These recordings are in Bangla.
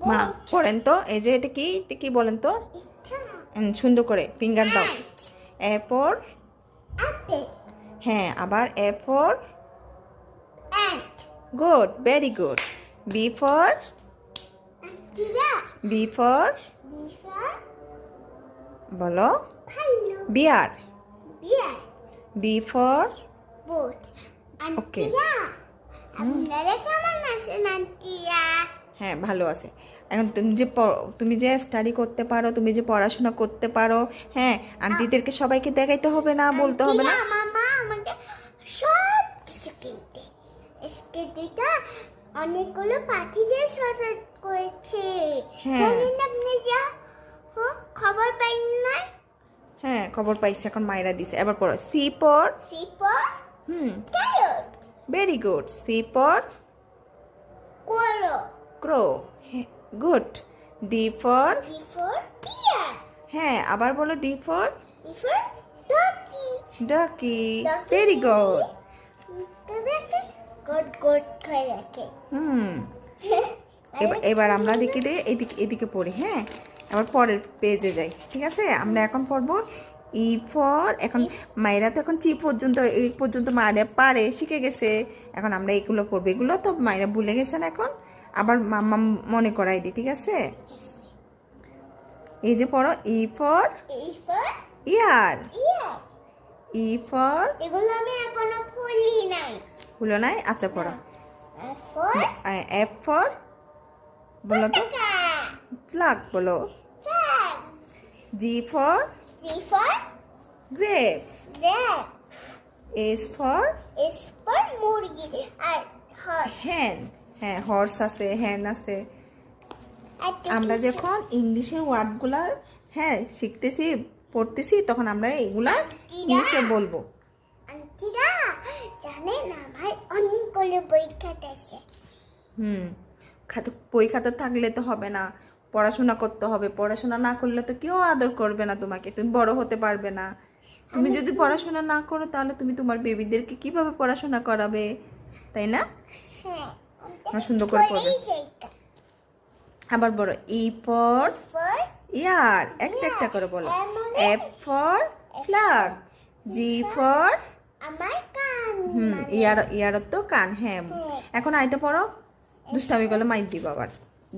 মা পড়েন তো, এই যে এটা কি বলেন তো? সুন্দর করে ফিঙ্গার দাও। এ ফর, হ্যাঁ, আবার A for, good, very good. B for, B for, বলো, বিয়ার। বি ফর, ওকে, হ্যাঁ ভালো আছে। এখন তুমি যে স্টাডি করতে পারো, তুমি যে পড়াশোনা করতে পারো, হ্যাঁ, আন্টিদেরকে সবাইকে দেখাইতে হবে না, বলতে হবে না। মামা আমাকে সব কিছু কিনতে স্কেটিটা অনেকগুলো পাখি দিয়ে সরাত করেছে। হ্যাঁ। জানেন আপনি যা খবর পাই না? হ্যাঁ খবর পাইছি, এখন মায়েরা দিছে। এবার পড়ো, C for, C for carrot, very good. C for কোলো, crow, good. D for, D for deer, হ্যাঁ আবার বলো, ডি ফর ডিফর ডকি, ডাকি, ভেরি গুড। গুড গুড করে রাখে। এবার আমরা দেখি দে, এদিকে পড়ি। হ্যাঁ, আবার পরের পেজে যাই, ঠিক আছে? আমরা এখন পড়বো ই ফর। এখন মায়েরা তো এখন চি পর্যন্ত, এই পর্যন্ত মায়েরা পারে, শিখে গেছে। এখন আমরা এগুলো পড়বো, এগুলো তো মায়েরা ভুলে গেছেন। এখন আবার মাম্মা মনে করাই দিই, ঠিক আছে? এই যে পড়ো, E for year, E for, এগুলো আমি এখনো পড়ি নাই। ভুলো নাই? আচ্ছা পড়ো। ফর এফ ফর, বলো তো, ফ্লাগ বলো। G for for grape, grape, S for S for মুরগি আর হর্স। হ্যান, হ্যাঁ হর্স আছে, হ্যান আছে। আমরা যখন ইংলিশের ওয়ার্ডগুলা, হ্যাঁ, শিখতেছি, পড়তেছি, তখন আমরা এগুলা ইংলিশে বলবো। আন্টিরা জানেন আমার অনেকগুলো বই খাতা আছে। বই খাতা থাকলে তো হবে না, পড়াশোনা করতে হবে। পড়াশোনা না করলে তো কেউ আদর করবে না তোমাকে, তুমি বড় হতে পারবে না। তুমি যদি পড়াশোনা না করো, তাহলে তুমি তোমার বেবিদেরকে কিভাবে পড়াশোনা করাবে, তাই না? হ্যাঁ, সুন্দর করে পড়বে। আবার বলো, ই ফর ইয়ার, একটা একটা করে বলো। F for flag, G for, আমার কান, ইয়ার তো কান। হ্যাঁ, এখন আইটা পড়ো, দুষ্টামি করলে মাইর দিব আবার।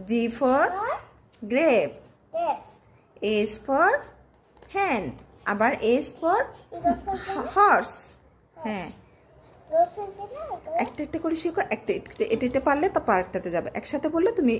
G for grape, S for hand, আবার এস ফর হর্স। হ্যাঁ, একটা একটা করে শিখো, এটা পারলে তো পার্কটাতে যাবে। একসাথে বললে তুমি